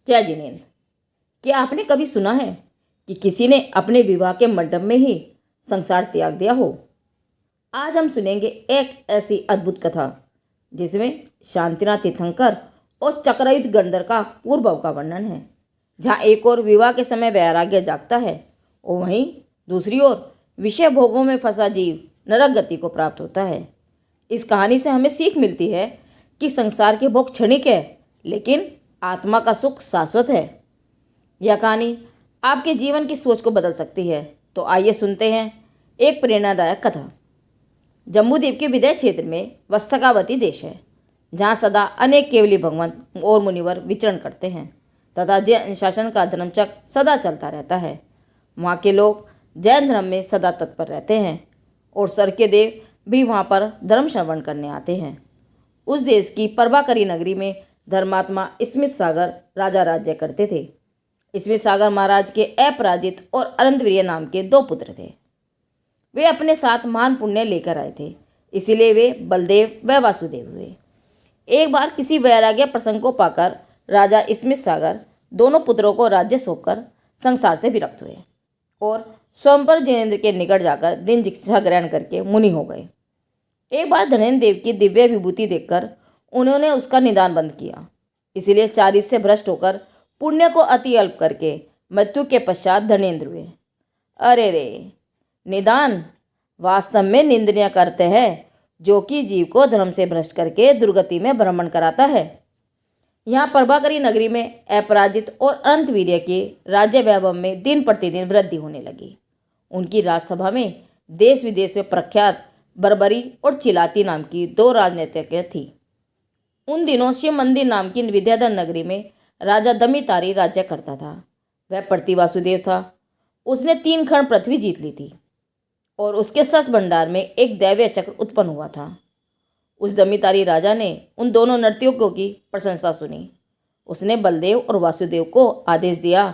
जय जिनेन्द्र। क्या आपने कभी सुना है कि किसी ने अपने विवाह के मंडप में ही संसार त्याग दिया हो? आज हम सुनेंगे एक ऐसी अद्भुत कथा जिसमें शांतिनाथ तीर्थंकर और चक्रयुध गंधर का पूर्व का वर्णन है। जहाँ एक और विवाह के समय वैराग्य जागता है और वहीं दूसरी ओर विषय भोगों में फंसा जीव नरक गति को प्राप्त होता है। इस कहानी से हमें सीख मिलती है कि संसार के भोग क्षणिक है, लेकिन आत्मा का सुख शाश्वत है। यह कहानी आपके जीवन की सोच को बदल सकती है। तो आइए सुनते हैं एक प्रेरणादायक कथा। जम्बूद्वीप के विदय क्षेत्र में वस्तकावती देश है, जहाँ सदा अनेक केवली भगवंत और मुनिवर विचरण करते हैं तथा जैन शासन का धर्मचक्र सदा चलता रहता है। वहाँ के लोग जैन धर्म में सदा तत्पर रहते हैं और स्वर्ग के देव भी वहाँ पर धर्म श्रवण करने आते हैं। उस देश की प्रभाकरी नगरी में धर्मात्मा स्मित सागर राजा राज्य करते थे। स्मित सागर महाराज के अपराजित और अनंतवीर्य नाम के 2 पुत्र थे। वे अपने साथ महान पुण्य लेकर आए थे, इसीलिए वे बलदेव व वासुदेव हुए। एक बार किसी वैराग्य प्रसंग को पाकर राजा स्मित सागर दोनों पुत्रों को राज्य सौंपकर संसार से विरक्त हुए और स्वयंवर जिनेन्द्र के निकट जाकर दिन शिक्षा ग्रहण करके मुनि हो गए। एक बार धनेन्द्र देव की दिव्य विभूति देखकर उन्होंने उसका निदान बंद किया, इसीलिए चारित्र से भ्रष्ट होकर पुण्य को अति अल्प करके मृत्यु के पश्चात धनेन्द्र हुए। अरे रे, निदान वास्तव में निंदनीय करते हैं, जो कि जीव को धर्म से भ्रष्ट करके दुर्गति में भ्रमण कराता है। यहाँ प्रभाकरी नगरी में अपराजित और अनंतवीर्य के राज्य वैभव में दिन प्रतिदिन वृद्धि होने लगी। उनकी राजसभा में देश विदेश में प्रख्यात बर्बरी और चिलाती नाम की 2 राजनीतिज्ञ थी। उन दिनों शिव मंदिर नाम की विद्याधर नगरी में राजा दमितारी राज्य करता था। वह प्रति वासुदेव था। उसने 3 खंड पृथ्वी जीत ली थी और उसके शस्त्र भंडार में एक दैवीय चक्र उत्पन्न हुआ था। उस दमितारी राजा ने उन दोनों नर्तकियों की प्रशंसा सुनी। उसने बलदेव और वासुदेव को आदेश दिया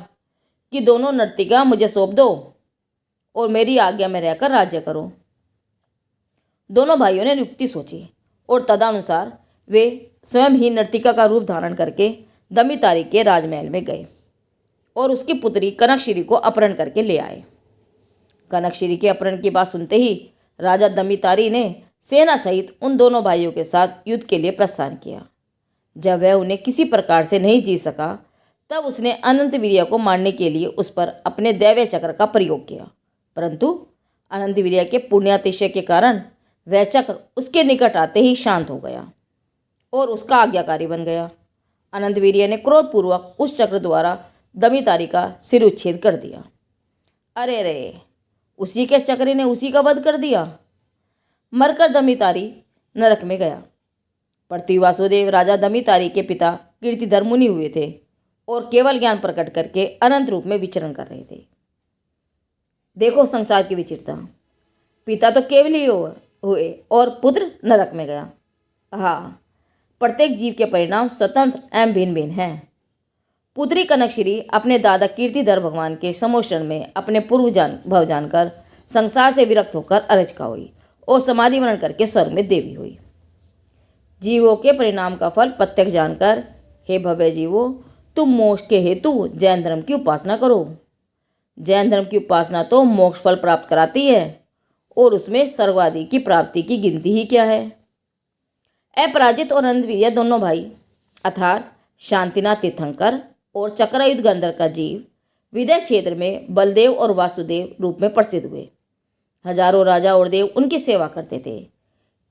कि दोनों नर्तिका मुझे सौंप दो और मेरी आज्ञा में रहकर राज्य करो। दोनों भाइयों ने युक्ति सोची और तदनुसार वे स्वयं ही नर्तिका का रूप धारण करके दमितारी के राजमहल में गए और उसकी पुत्री कनकश्री को अपहरण करके ले आए। कनकश्री के अपहरण की बात सुनते ही राजा दमितारी ने सेना सहित उन दोनों भाइयों के साथ युद्ध के लिए प्रस्थान किया। जब वह उन्हें किसी प्रकार से नहीं जीत सका, तब उसने अनंतवीर्य को मारने के लिए उस पर अपने दैवीय चक्र का प्रयोग किया, परंतु अनंतवीर्य के पुण्यातिशय के कारण वह चक्र उसके निकट आते ही शांत हो गया और उसका आज्ञाकारी बन गया। अनंतवीर्य ने क्रोधपूर्वक उस चक्र द्वारा दमितारी का सिर उच्छेद कर दिया। अरे रे, उसी के चक्र ने उसी का वध कर दिया। मरकर दमितारी नरक में गया। पृथ्वी वासुदेव राजा दमितारी के पिता कीर्तिधर मुनि हुए थे और केवल ज्ञान प्रकट करके अनंत रूप में विचरण कर रहे थे। देखो संसार की विचित्रता। पिता तो केवल हुए और पुत्र नरक में गया। हाँ, प्रत्येक जीव के परिणाम स्वतंत्र एवं भिन्न भिन्न हैं। पुत्री कनकश्री अपने दादा कीर्तिधर भगवान के समोषण में अपने पूर्व भव जानकर संसार से विरक्त होकर अरचका हुई और समाधि वर्ण करके स्वर्ग में देवी हुई। जीवों के परिणाम का फल प्रत्यक्ष जानकर हे भव्य जीवों, तुम मोक्ष के हेतु जैन धर्म की उपासना करो। जैन धर्म की उपासना तो मोक्ष फल प्राप्त कराती है और उसमें स्वर्ग की प्राप्ति की गिनती ही क्या है। अपराजित और अनंतवीर्य दोनों भाई अर्थात शांतिनाथ तीर्थंकर और चक्रयुध गंधर का जीव विदय क्षेत्र में बलदेव और वासुदेव रूप में प्रसिद्ध हुए। हजारों राजा और देव उनकी सेवा करते थे।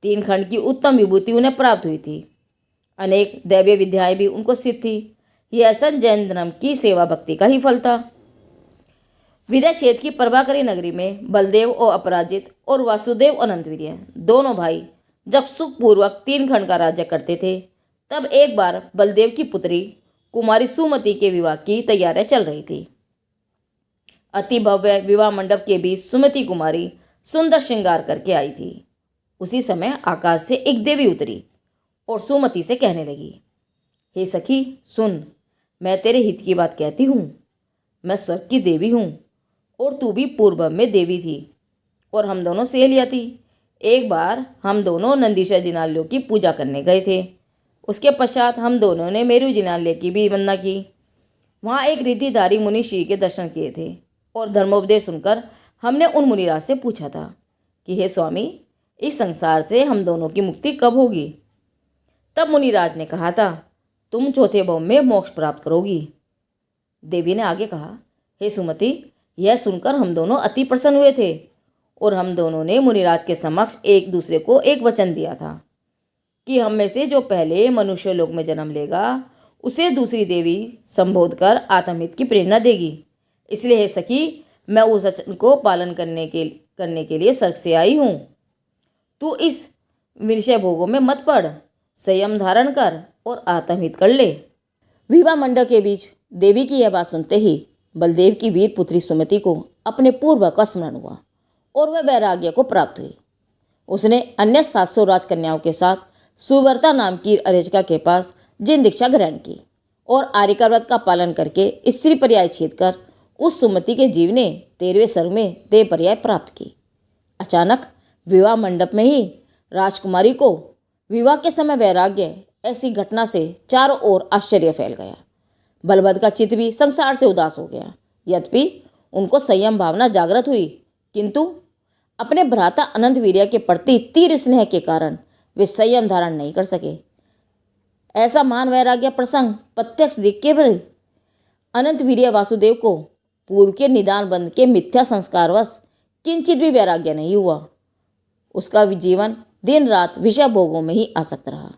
3 खंड की उत्तम विभूति उन्हें प्राप्त हुई थी। अनेक दैवीय विद्याएं भी उनको सिद्ध थी। यह सब जैन धर्म की सेवा भक्ति का ही फल था। विदय क्षेत्र की प्रभाकरी नगरी में बलदेव और अपराजित और वासुदेव और अनंतवीर्य दोनों भाई जब सुखपूर्वक 3 खंड का राज्य करते थे, तब एक बार बलदेव की पुत्री कुमारी सुमति के विवाह की तैयारियां चल रही थी। अति भव्य विवाह मंडप के बीच सुमति कुमारी सुंदर श्रृंगार करके आई थी। उसी समय आकाश से एक देवी उतरी और सुमति से कहने लगी, हे सखी सुन, मैं तेरे हित की बात कहती हूँ। मैं स्वर्ग की देवी हूँ और तू भी पूर्व में देवी थी और हम दोनों सहेलियाँ थी। एक बार हम दोनों नंदीश्वर जिनालयों की पूजा करने गए थे। उसके पश्चात हम दोनों ने मेरु जिनालय की भी वंदना की। वहाँ एक रिद्धिधारी मुनि श्री के दर्शन किए थे और धर्मोपदेश सुनकर हमने उन मुनिराज से पूछा था कि हे स्वामी, इस संसार से हम दोनों की मुक्ति कब होगी। तब मुनिराज ने कहा था, तुम चौथे भव में मोक्ष प्राप्त करोगी। देवी ने आगे कहा, हे सुमति, यह सुनकर हम दोनों अति प्रसन्न हुए थे और हम दोनों ने मुनिराज के समक्ष एक दूसरे को एक वचन दिया था कि हम में से जो पहले मनुष्य लोक में जन्म लेगा उसे दूसरी देवी संबोध कर आत्महित की प्रेरणा देगी। इसलिए हे सखी, मैं उस वचन को पालन करने के लिए स्वर्ग से आई हूँ। तू इस विषय भोगों में मत पड़, संयम धारण कर और आत्महित कर ले। विवाह मंडप के बीच देवी की यह बात सुनते ही बलदेव की वीर पुत्री सुमति को अपने पूर्व का स्मरण हुआ और वह वैराग्य को प्राप्त हुई। उसने अन्य 700 राजकन्याओं के साथ सुवर्ता नाम की अरेचिका के पास जिन दीक्षा ग्रहण की और आर्यका व्रत का पालन करके स्त्री पर्याय छेद कर उस सुमति के जीव ने 13वें सर्ग में देव पर्याय प्राप्त की। अचानक विवाह मंडप में ही राजकुमारी को विवाह के समय वैराग्य, ऐसी घटना से चारों ओर आश्चर्य फैल गया। बलभद्र का चित्त भी संसार से उदास हो गया। यद्यपि उनको संयम भावना जागृत हुई, किंतु अपने भ्राता अनंत वीर्य के प्रति तीव्र स्नेह के कारण वे संयम धारण नहीं कर सके। ऐसा महान वैराग्य प्रसंग प्रत्यक्ष देख के भी अनंत वीर्य वासुदेव को पूर्व के निदान बंध के मिथ्या संस्कारवश किंचित भी वैराग्य नहीं हुआ। उसका जीवन दिन रात विषय भोगों में ही आसक्त रहा।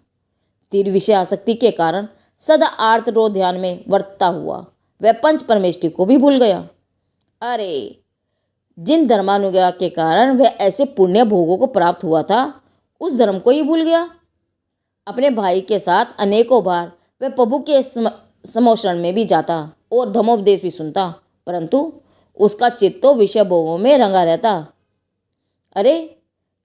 तीव्र विषय आसक्ति के कारण सदा आर्त रो ध्यान में वर्तता हुआ वह पंच परमेष्टि को भी भूल गया। अरे, जिन धर्मानुग्रह के कारण वह ऐसे पुण्य भोगों को प्राप्त हुआ था, उस धर्म को ही भूल गया। अपने भाई के साथ अनेकों बार वह प्रभु के समोषण में भी जाता और धर्मोपदेश भी सुनता, परंतु उसका चित्त तो विषय भोगों में रंगा रहता। अरे,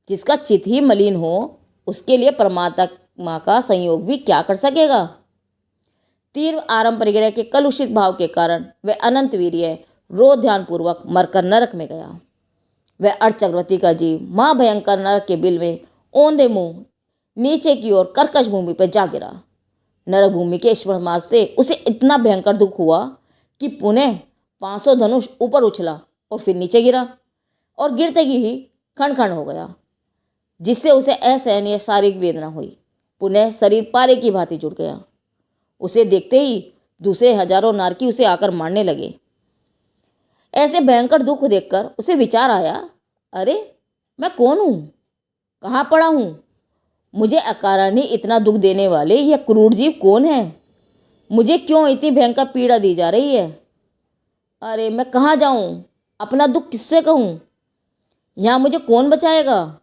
जिसका चित्त ही मलिन हो, उसके लिए परमात्मा का संयोग भी क्या कर सकेगा। तीव्र आरंभ परिग्रह के कलुषित भाव के कारण वह अनंत वीर्य रो ध्यान पूर्वक मरकर नरक में गया। वह अर्चक्रवर्ती का जीव महाभयंकर नरक के बिल में औंधे मुंह नीचे की ओर कर्कश भूमि पर जा गिरा। नरक भूमि के स्पर्श से उसे इतना भयंकर दुख हुआ कि पुनः 500 धनुष ऊपर उछला और फिर नीचे गिरा और गिरते ही खंड खंड हो गया, जिससे उसे असहनीय शारीरिक वेदना हुई। पुनः शरीर पारे की भांति जुड़ गया। उसे देखते ही दूसरे हजारों नारकी उसे आकर मारने लगे। ऐसे भयंकर दुख देखकर उसे विचार आया, अरे, मैं कौन हूँ, कहाँ पड़ा हूँ, मुझे अकारण ही इतना दुख देने वाले यह क्रूर जीव कौन है, मुझे क्यों इतनी भयंकर पीड़ा दी जा रही है। अरे, मैं कहाँ जाऊँ, अपना दुख किससे कहूँ, यहाँ मुझे कौन बचाएगा।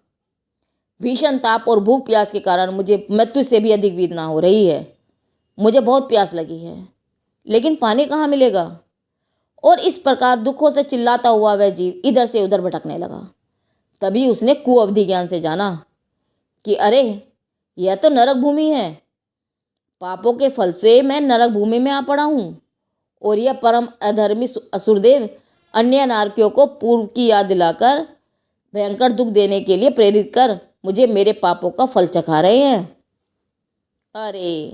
भीषण ताप और भूख प्यास के कारण मुझे मृत्यु से भी अधिक वेदना हो रही है। मुझे बहुत प्यास लगी है, लेकिन पानी कहाँ मिलेगा। और इस प्रकार दुखों से चिल्लाता हुआ वह जीव इधर से उधर भटकने लगा। तभी उसने कुअवधि ज्ञान से जाना कि अरे, यह तो नरक भूमि है। पापों के फल से मैं नरक भूमि में आ पड़ा हूँ और यह परम अधर्मी असुरदेव अन्य नारकियों को पूर्व की याद दिलाकर भयंकर दुख देने के लिए प्रेरित कर मुझे मेरे पापों का फल चखा रहे हैं। अरे,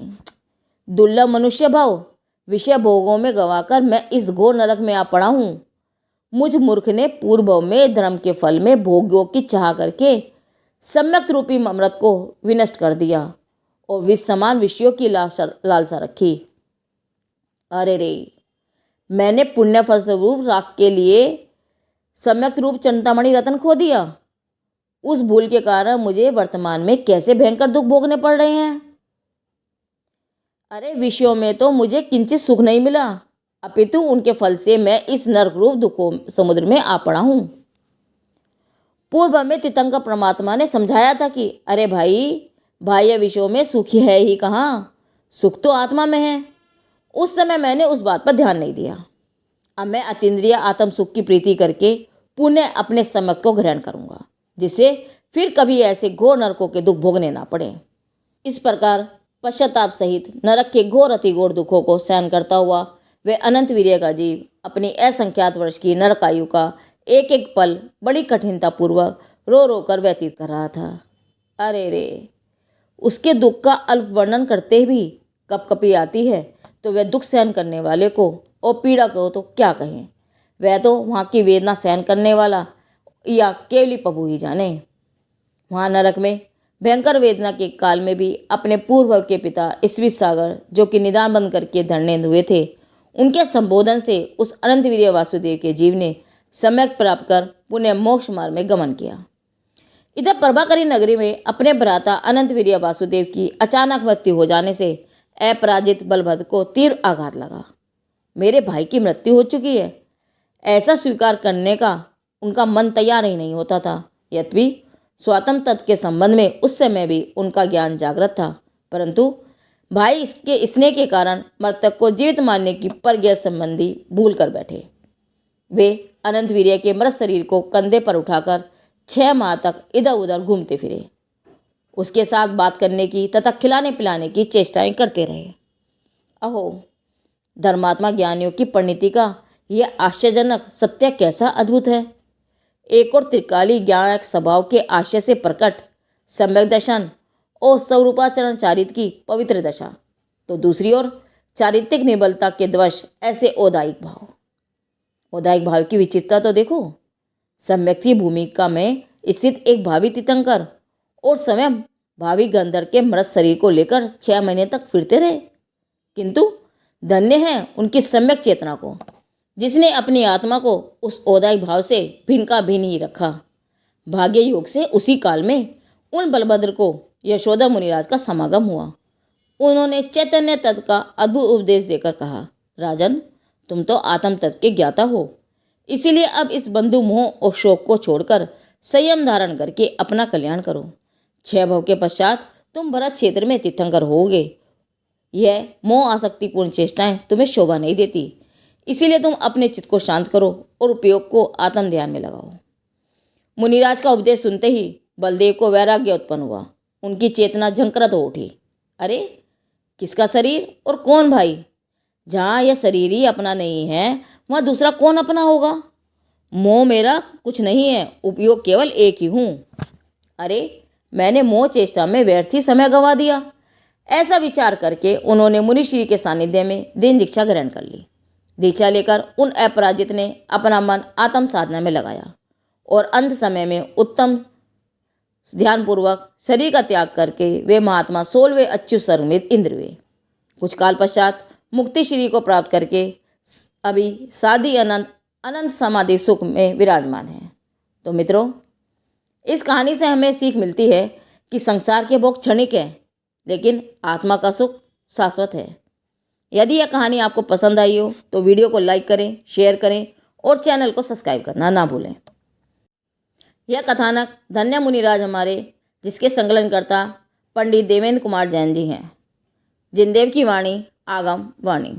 दुर्लभ मनुष्य भाव विषय भोगों में गंवाकर मैं इस घोर नरक में आ पड़ा हूँ। मुझ मूर्ख ने पूर्व में धर्म के फल में भोग्यों की चाह करके सम्यक रूपी अमृत को विनष्ट कर दिया और विष समान विषयों की लालसा रखी। अरे रे, मैंने पुण्य फल स्वरूप राख के लिए सम्यक रूप चिंतामणि रतन खो दिया। उस भूल के कारण मुझे वर्तमान में कैसे भयंकर दुख भोगने पड़ रहे हैं। अरे, विषयों में तो मुझे किंचित सुख नहीं मिला, अपितु उनके फल से मैं इस नरक रूप दुखों समुद्र में आ पड़ा हूँ। पूर्व में तीर्थंकर परमात्मा ने समझाया था कि अरे भाई, बाह्य विषयों में सुख है ही कहाँ, सुख तो आत्मा में है। उस समय मैंने उस बात पर ध्यान नहीं दिया। अब मैं अतीन्द्रिय आत्म सुख की प्रीति करके पुनः अपने सम्यक को ग्रहण करूँगा, जिससे फिर कभी ऐसे घोर नरकों के दुख भोगने ना पड़े। इस प्रकार पश्चाताप सहित नरक के घोर अति घोर दुखों को सहन करता हुआ वह अनंत वीर्य का जीव अपनी असंख्यात वर्ष की नरक आयु का एक एक पल बड़ी कठिनता पूर्वक रो रो कर व्यतीत कर रहा था। अरे रे, उसके दुख का अल्प वर्णन करते भी कपकपी आती है तो वह दुख सहन करने वाले को और पीड़ा को तो क्या कहें। वह तो वहाँ की वेदना सहन करने वाला या केवली प्रभु ही जाने। वहाँ नरक में भयंकर वेदना के काल में भी अपने पूर्व के पिता ईश्वी सागर, जो कि निदान बंद करके धरने हुए थे, उनके संबोधन से उस अनंत वीर्य वासुदेव के जीव ने सम्यक प्राप्त कर पुण्य मोक्ष मार्ग में गमन किया। इधर प्रभाकरी नगरी में अपने भ्राता अनंत वीर्य वासुदेव की अचानक मृत्यु हो जाने से अपराजित बलभद्र को तीव्र आघात लगा। मेरे भाई की मृत्यु हो चुकी है, ऐसा स्वीकार करने का उनका मन तैयार ही नहीं होता था। यद्यपि स्वातंत्र तत्व के संबंध में उस समय भी उनका ज्ञान जागृत था, परंतु भाई इसके स्नेह के कारण मृतक को जीवित मानने की परज्ञ संबंधी भूल कर बैठे। वे अनंत वीर्य के मृत शरीर को कंधे पर उठाकर 6 माह तक इधर उधर घूमते फिरे, उसके साथ बात करने की तथा खिलाने पिलाने की चेष्टाएं करते रहे। अहो, धर्मात्मा ज्ञानियों की परिणति का यह आश्चर्यजनक सत्य कैसा अद्भुत है। एक और त्रिकाली ज्ञान स्वभाव के आशय से प्रकट सम्यक दर्शन और स्वरूपाचरण चारित्र की पवित्र दशा, तो दूसरी ओर चारित्रिक निर्बलता के द्वश ऐसे औदायिक भाव। औदायिक भाव की विचित्रता तो देखो। सम्यक की भूमिका में स्थित एक भावी तीर्थंकर और स्वयं भावी गंधर्व के मृत शरीर को लेकर 6 महीने तक फिरते रहे, किंतु धन्य है उनकी सम्यक चेतना को, जिसने अपनी आत्मा को उस औदायिक भाव से भिन्न का भिन्न ही रखा। भाग्य योग से उसी काल में उन बलभद्र को यशोदा मुनिराज का समागम हुआ। उन्होंने चैतन्य तत्व का अद्भुत उपदेश देकर कहा, राजन, तुम तो आत्म तत्व के ज्ञाता हो, इसीलिए अब इस बंधु मोह और शोक को छोड़कर संयम धारण करके अपना कल्याण करो। 6 भव के पश्चात तुम भरत क्षेत्र में तीर्थंकर होगे। यह मोह आसक्तिपूर्ण चेष्टाएं तुम्हें शोभा नहीं देती, इसीलिए तुम अपने चित्त को शांत करो और उपयोग को आत्म ध्यान में लगाओ। मुनिराज का उपदेश सुनते ही बलदेव को वैराग्य उत्पन्न हुआ। उनकी चेतना झंकृत हो उठी। अरे, किसका शरीर और कौन भाई? जहाँ यह शरीर ही अपना नहीं है, वहाँ दूसरा कौन अपना होगा? मोह मेरा कुछ नहीं है, उपयोग केवल एक ही हूँ। अरे, मैंने मोह चेष्टा में व्यर्थ ही समय गंवा दिया। ऐसा विचार करके उन्होंने मुनिश्री के सानिध्य में दिन दीक्षा ग्रहण कर ली। दीक्षा लेकर उन अपराजित ने अपना मन आत्म साधना में लगाया और अंत समय में उत्तम ध्यानपूर्वक शरीर का त्याग करके वे महात्मा 16वें अच्युत सर्वमित इंद्र हुए। कुछ काल पश्चात मुक्ति श्री को प्राप्त करके अभी साधी अनंत समाधि सुख में विराजमान है। तो मित्रों, इस कहानी से हमें सीख मिलती है कि संसार के भोग क्षणिक है, लेकिन आत्मा का सुख शाश्वत है। यदि यह कहानी आपको पसंद आई हो तो वीडियो को लाइक करें, शेयर करें और चैनल को सब्सक्राइब करना ना भूलें। यह कथानक धन्य मुनिराज हमारे, जिसके संकलनकर्ता पंडित देवेंद्र कुमार जैन जी हैं। जिनदेव की वाणी आगम वाणी।